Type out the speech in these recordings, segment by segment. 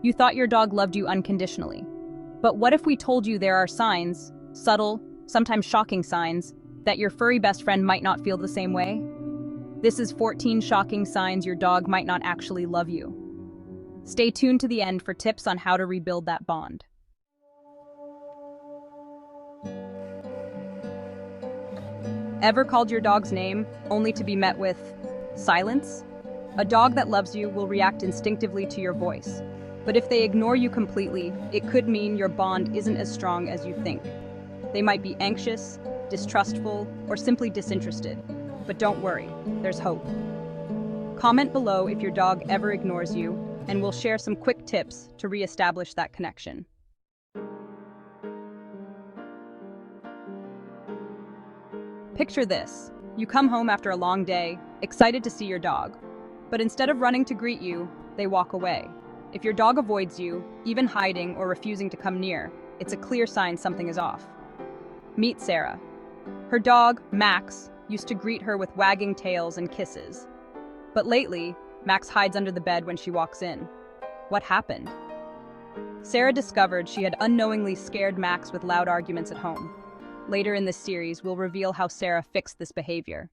You thought your dog loved you unconditionally. But what if we told you there are signs, subtle, sometimes shocking signs, that your furry best friend might not feel the same way? This is 14 shocking signs your dog might not actually love you. Stay tuned to the end for tips on how to rebuild that bond. Ever called your dog's name only to be met with silence? A dog that loves you will react instinctively to your voice. But if they ignore you completely, it could mean your bond isn't as strong as you think. They might be anxious, distrustful, or simply disinterested. But don't worry, there's hope. Comment below if your dog ever ignores you, and we'll share some quick tips to re-establish that connection. Picture this. You come home after a long day, excited to see your dog. But instead of running to greet you, they walk away. If your dog avoids you, even hiding or refusing to come near, it's a clear sign something is off. Meet Sarah. Her dog, Max, used to greet her with wagging tails and kisses. But lately, Max hides under the bed when she walks in. What happened? Sarah discovered she had unknowingly scared Max with loud arguments at home. Later in this series, we'll reveal how Sarah fixed this behavior.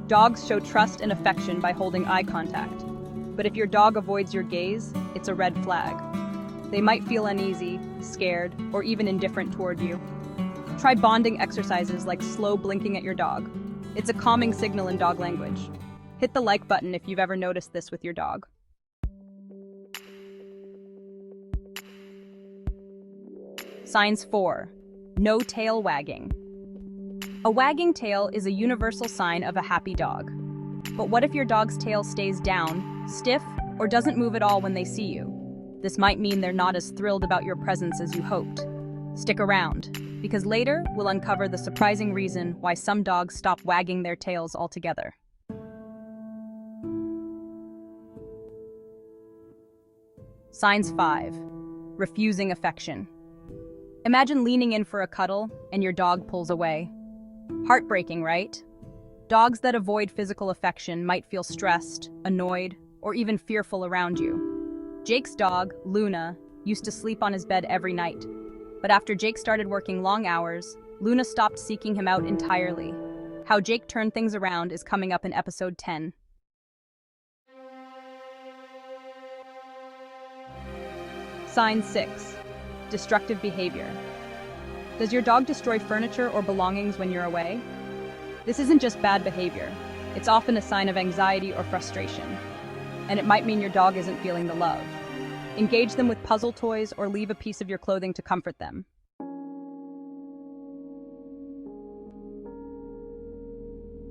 Dogs show trust and affection by holding eye contact. But if your dog avoids your gaze, it's a red flag. They might feel uneasy, scared, or even indifferent toward you. Try bonding exercises like slow blinking at your dog. It's a calming signal in dog language. Hit the like button if you've ever noticed this with your dog. Signs 4. No tail wagging. A wagging tail is a universal sign of a happy dog. But what if your dog's tail stays down, stiff, or doesn't move at all when they see you? This might mean they're not as thrilled about your presence as you hoped. Stick around, because later we'll uncover the surprising reason why some dogs stop wagging their tails altogether. Signs 5. Refusing affection. Imagine leaning in for a cuddle and your dog pulls away. Heartbreaking, right? Dogs that avoid physical affection might feel stressed, annoyed, or even fearful around you. Jake's dog, Luna, used to sleep on his bed every night. But after Jake started working long hours, Luna stopped seeking him out entirely. How Jake turned things around is coming up in episode 10. Sign 6. Destructive behavior. Does your dog destroy furniture or belongings when you're away? This isn't just bad behavior. It's often a sign of anxiety or frustration. And it might mean your dog isn't feeling the love. Engage them with puzzle toys or leave a piece of your clothing to comfort them.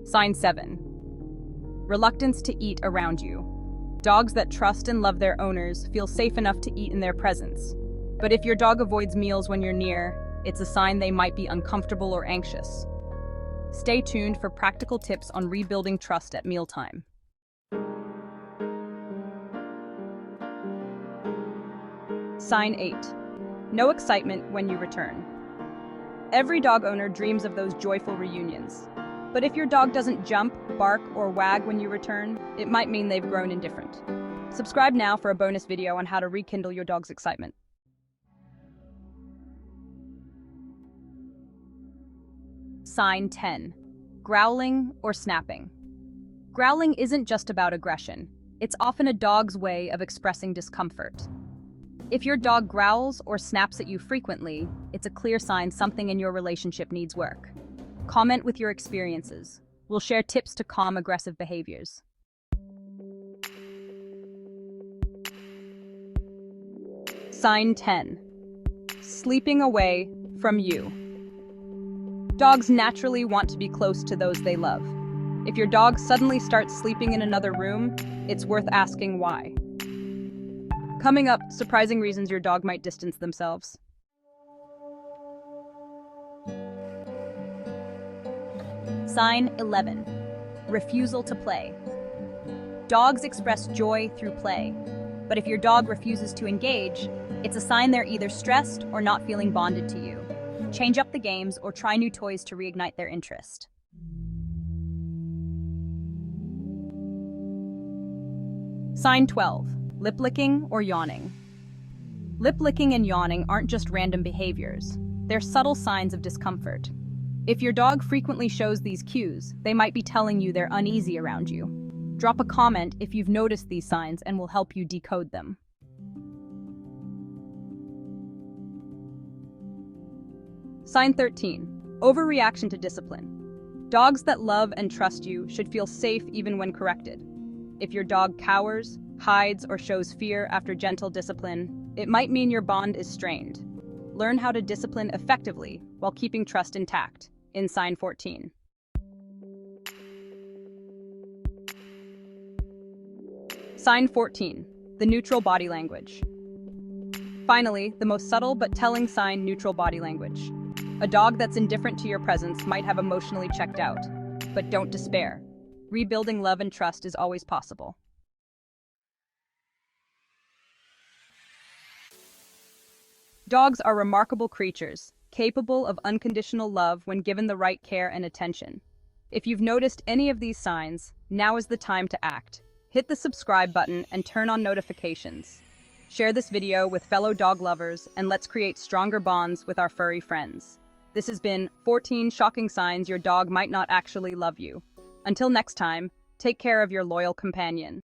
Sign 7. Reluctance to eat around you. Dogs that trust and love their owners feel safe enough to eat in their presence. But if your dog avoids meals when you're near, it's a sign they might be uncomfortable or anxious. Stay tuned for practical tips on rebuilding trust at mealtime. Sign 8. No excitement when you return. Every dog owner dreams of those joyful reunions. But if your dog doesn't jump, bark, or wag when you return, it might mean they've grown indifferent. Subscribe now for a bonus video on how to rekindle your dog's excitement. Sign 10. Growling or snapping. Growling isn't just about aggression. It's often a dog's way of expressing discomfort. If your dog growls or snaps at you frequently, it's a clear sign something in your relationship needs work. Comment with your experiences. We'll share tips to calm aggressive behaviors. Sign 10. Sleeping away from you. Dogs naturally want to be close to those they love. If your dog suddenly starts sleeping in another room, it's worth asking why. Coming up, surprising reasons your dog might distance themselves. Sign 11. Refusal to play. Dogs express joy through play, but if your dog refuses to engage, it's a sign they're either stressed or not feeling bonded to you. Change up the games or try new toys to reignite their interest. Sign 12. Lip licking or yawning. Lip licking and yawning aren't just random behaviors. They're subtle signs of discomfort. If your dog frequently shows these cues, they might be telling you they're uneasy around you. Drop a comment if you've noticed these signs and we'll help you decode them. Sign 13. Overreaction to discipline. Dogs that love and trust you should feel safe even when corrected. If your dog cowers, hides, or shows fear after gentle discipline, it might mean your bond is strained. Learn how to discipline effectively while keeping trust intact in Sign 14. Sign 14. The neutral body language. Finally, the most subtle but telling sign: neutral body language. A dog that's indifferent to your presence might have emotionally checked out, but don't despair. Rebuilding love and trust is always possible. Dogs are remarkable creatures, capable of unconditional love when given the right care and attention. If you've noticed any of these signs, now is the time to act. Hit the subscribe button and turn on notifications. Share this video with fellow dog lovers and let's create stronger bonds with our furry friends. This has been 14 shocking signs your dog might not actually love you. Until next time, take care of your loyal companion.